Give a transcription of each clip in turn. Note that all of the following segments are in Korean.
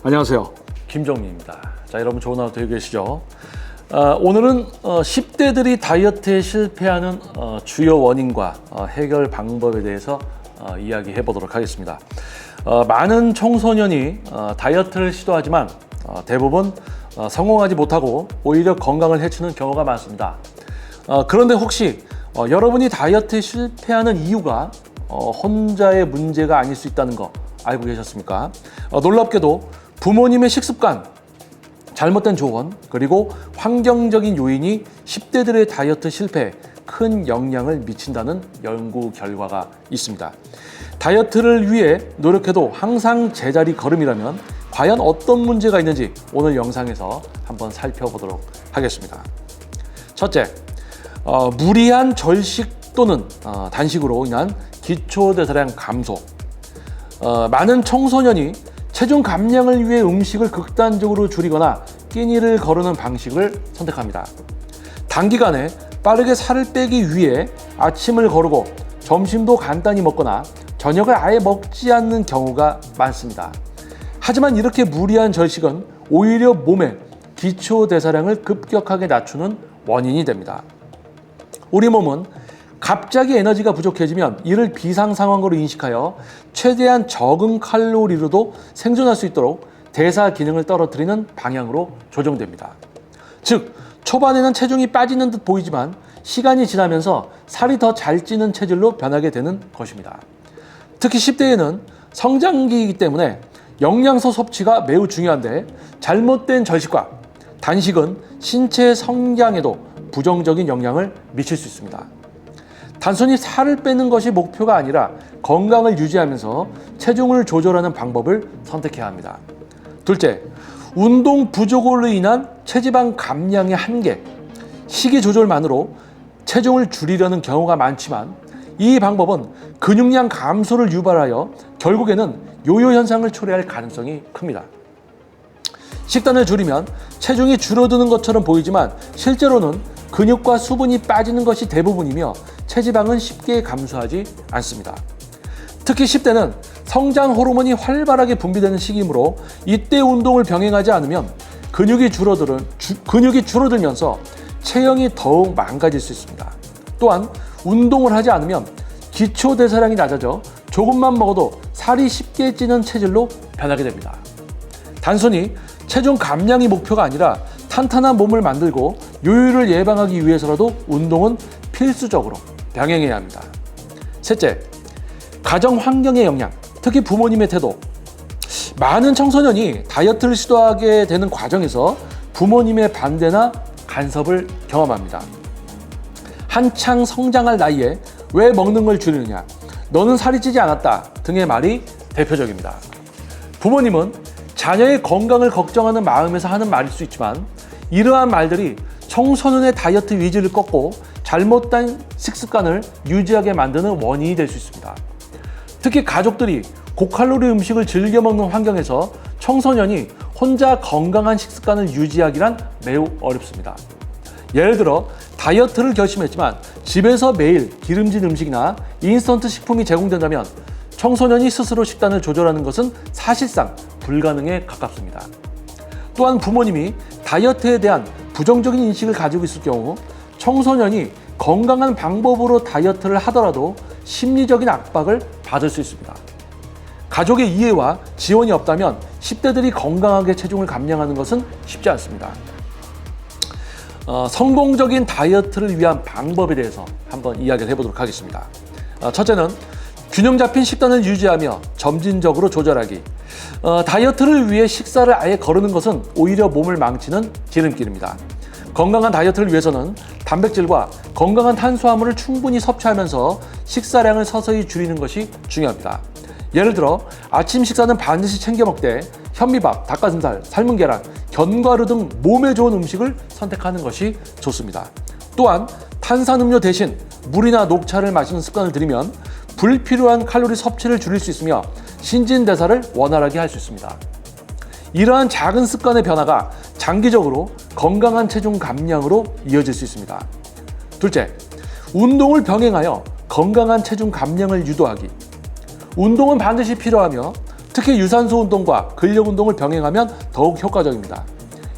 안녕하세요. 김정민입니다. 자, 여러분 좋은 하루 되고 계시죠? 오늘은 10대들이 다이어트에 실패하는 주요 원인과 해결 방법에 대해서 이야기해 보도록 하겠습니다. 많은 청소년이 다이어트를 시도하지만 대부분 성공하지 못하고 오히려 건강을 해치는 경우가 많습니다. 그런데 혹시 여러분이 다이어트에 실패하는 이유가 혼자의 문제가 아닐 수 있다는 거 알고 계셨습니까? 놀랍게도 부모님의 식습관, 잘못된 조언, 그리고 환경적인 요인이 10대들의 다이어트 실패에 큰 영향을 미친다는 연구 결과가 있습니다. 다이어트를 위해 노력해도 항상 제자리 걸음이라면 과연 어떤 문제가 있는지 오늘 영상에서 한번 살펴보도록 하겠습니다. 첫째, 무리한 절식 또는 단식으로 인한 기초대사량 감소. 많은 청소년이 체중 감량을 위해 음식을 극단적으로 줄이거나 끼니를 거르는 방식을 선택합니다. 단기간에 빠르게 살을 빼기 위해 아침을 거르고 점심도 간단히 먹거나 저녁을 아예 먹지 않는 경우가 많습니다. 하지만 이렇게 무리한 절식은 오히려 몸의 기초대사량을 급격하게 낮추는 원인이 됩니다. 우리 몸은 갑자기 에너지가 부족해지면 이를 비상 상황으로 인식하여 최대한 적은 칼로리로도 생존할 수 있도록 대사 기능을 떨어뜨리는 방향으로 조정됩니다. 즉, 초반에는 체중이 빠지는 듯 보이지만 시간이 지나면서 살이 더 잘 찌는 체질로 변하게 되는 것입니다. 특히 10대에는 성장기이기 때문에 영양소 섭취가 매우 중요한데 잘못된 절식과 단식은 신체 성장에도 부정적인 영향을 미칠 수 있습니다. 단순히 살을 빼는 것이 목표가 아니라 건강을 유지하면서 체중을 조절하는 방법을 선택해야 합니다. 둘째, 운동 부족으로 인한 체지방 감량의 한계. 식이 조절만으로 체중을 줄이려는 경우가 많지만 이 방법은 근육량 감소를 유발하여 결국에는 요요 현상을 초래할 가능성이 큽니다. 식단을 줄이면 체중이 줄어드는 것처럼 보이지만 실제로는 근육과 수분이 빠지는 것이 대부분이며 체지방은 쉽게 감소하지 않습니다. 특히 10대는 성장 호르몬이 활발하게 분비되는 시기이므로 이때 운동을 병행하지 않으면 근육이 줄어들면서 체형이 더욱 망가질 수 있습니다. 또한 운동을 하지 않으면 기초대사량이 낮아져 조금만 먹어도 살이 쉽게 찌는 체질로 변하게 됩니다. 단순히 체중 감량이 목표가 아니라 탄탄한 몸을 만들고 요요를 예방하기 위해서라도 운동은 필수적으로 병행해야 합니다. 셋째, 가정 환경의 영향, 특히 부모님의 태도. 많은 청소년이 다이어트를 시도하게 되는 과정에서 부모님의 반대나 간섭을 경험합니다. 한창 성장할 나이에 왜 먹는 걸 줄이느냐, 너는 살이 찌지 않았다 등의 말이 대표적입니다. 부모님은 자녀의 건강을 걱정하는 마음에서 하는 말일 수 있지만 이러한 말들이 청소년의 다이어트 의지를 꺾고 잘못된 식습관을 유지하게 만드는 원인이 될 수 있습니다. 특히 가족들이 고칼로리 음식을 즐겨 먹는 환경에서 청소년이 혼자 건강한 식습관을 유지하기란 매우 어렵습니다. 예를 들어 다이어트를 결심했지만 집에서 매일 기름진 음식이나 인스턴트 식품이 제공된다면 청소년이 스스로 식단을 조절하는 것은 사실상 불가능에 가깝습니다. 또한 부모님이 다이어트에 대한 부정적인 인식을 가지고 있을 경우 청소년이 건강한 방법으로 다이어트를 하더라도 심리적인 압박을 받을 수 있습니다. 가족의 이해와 지원이 없다면 10대들이 건강하게 체중을 감량하는 것은 쉽지 않습니다. 성공적인 다이어트를 위한 방법에 대해서 한번 이야기를 해보도록 하겠습니다. 첫째는 균형 잡힌 식단을 유지하며 점진적으로 조절하기. 다이어트를 위해 식사를 아예 거르는 것은 오히려 몸을 망치는 지름길입니다. 건강한 다이어트를 위해서는 단백질과 건강한 탄수화물을 충분히 섭취하면서 식사량을 서서히 줄이는 것이 중요합니다. 예를 들어 아침 식사는 반드시 챙겨 먹되 현미밥, 닭가슴살, 삶은 계란, 견과류 등 몸에 좋은 음식을 선택하는 것이 좋습니다. 또한 탄산음료 대신 물이나 녹차를 마시는 습관을 들이면 불필요한 칼로리 섭취를 줄일 수 있으며 신진대사를 원활하게 할 수 있습니다. 이러한 작은 습관의 변화가 장기적으로 건강한 체중 감량으로 이어질 수 있습니다. 둘째, 운동을 병행하여 건강한 체중 감량을 유도하기. 운동은 반드시 필요하며 특히 유산소 운동과 근력 운동을 병행하면 더욱 효과적입니다.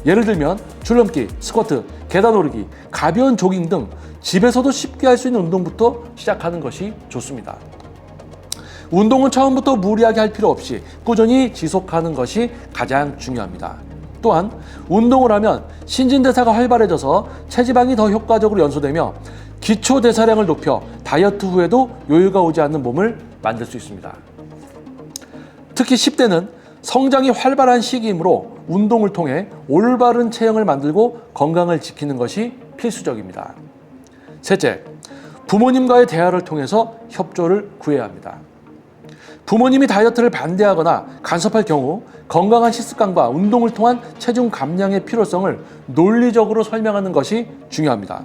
예를 들면 줄넘기, 스쿼트, 계단 오르기, 가벼운 조깅 등 집에서도 쉽게 할 수 있는 운동부터 시작하는 것이 좋습니다. 운동은 처음부터 무리하게 할 필요 없이 꾸준히 지속하는 것이 가장 중요합니다. 또한 운동을 하면 신진대사가 활발해져서 체지방이 더 효과적으로 연소되며 기초 대사량을 높여 다이어트 후에도 요요가 오지 않는 몸을 만들 수 있습니다. 특히 10대는 성장이 활발한 시기이므로 운동을 통해 올바른 체형을 만들고 건강을 지키는 것이 필수적입니다. 셋째, 부모님과의 대화를 통해서 협조를 구해야 합니다. 부모님이 다이어트를 반대하거나 간섭할 경우 건강한 식습관과 운동을 통한 체중 감량의 필요성을 논리적으로 설명하는 것이 중요합니다.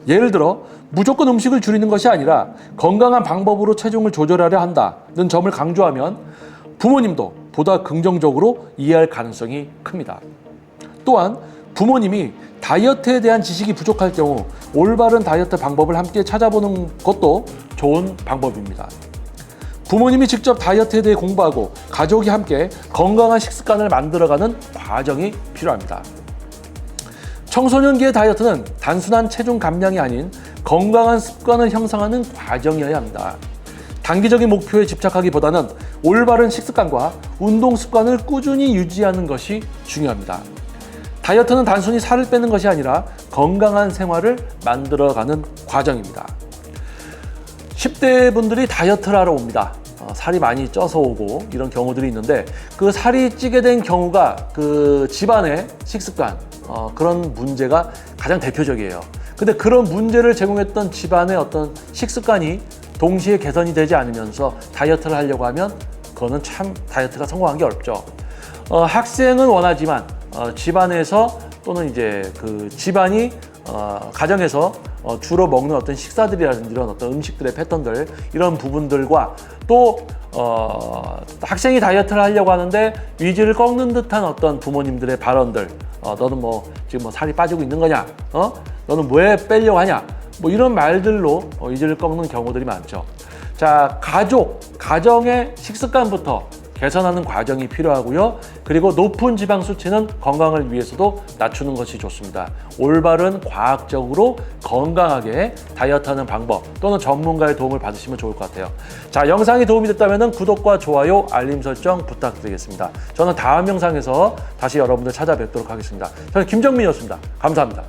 예를 들어 무조건 음식을 줄이는 것이 아니라 건강한 방법으로 체중을 조절하려 한다는 점을 강조하면 부모님도 보다 긍정적으로 이해할 가능성이 큽니다. 또한 부모님이 다이어트에 대한 지식이 부족할 경우 올바른 다이어트 방법을 함께 찾아보는 것도 좋은 방법입니다. 부모님이 직접 다이어트에 대해 공부하고 가족이 함께 건강한 식습관을 만들어가는 과정이 필요합니다. 청소년기의 다이어트는 단순한 체중 감량이 아닌 건강한 습관을 형성하는 과정이어야 합니다. 단기적인 목표에 집착하기보다는 올바른 식습관과 운동 습관을 꾸준히 유지하는 것이 중요합니다. 다이어트는 단순히 살을 빼는 것이 아니라 건강한 생활을 만들어가는 과정입니다. 10대 분들이 다이어트를 하러 옵니다. 살이 많이 쪄서 오고 이런 경우들이 있는데 그 살이 찌게 된 경우가 그 집안의 식습관 그런 문제가 가장 대표적이에요. 근데 그런 문제를 제공했던 집안의 어떤 식습관이 동시에 개선이 되지 않으면서 다이어트를 하려고 하면 그거는 참 다이어트가 성공하기 어렵죠. 학생은 원하지만 집안에서 또는 이제 그 집안이 가정에서 주로 먹는 어떤 식사들이라든지 이런 어떤 음식들의 패턴들 이런 부분들과 또 학생이 다이어트를 하려고 하는데 위지를 꺾는 듯한 어떤 부모님들의 발언들 너는 뭐 지금 뭐 살이 빠지고 있는 거냐 너는 왜 빼려고 하냐 뭐 이런 말들로 위지를 꺾는 경우들이 많죠. 자, 가정의 식습관부터 개선하는 과정이 필요하고요. 그리고 높은 지방 수치는 건강을 위해서도 낮추는 것이 좋습니다. 올바른 과학적으로 건강하게 다이어트하는 방법 또는 전문가의 도움을 받으시면 좋을 것 같아요. 자, 영상이 도움이 됐다면 구독과 좋아요, 알림 설정 부탁드리겠습니다. 저는 다음 영상에서 다시 여러분들 찾아뵙도록 하겠습니다. 저는 김정민이었습니다. 감사합니다.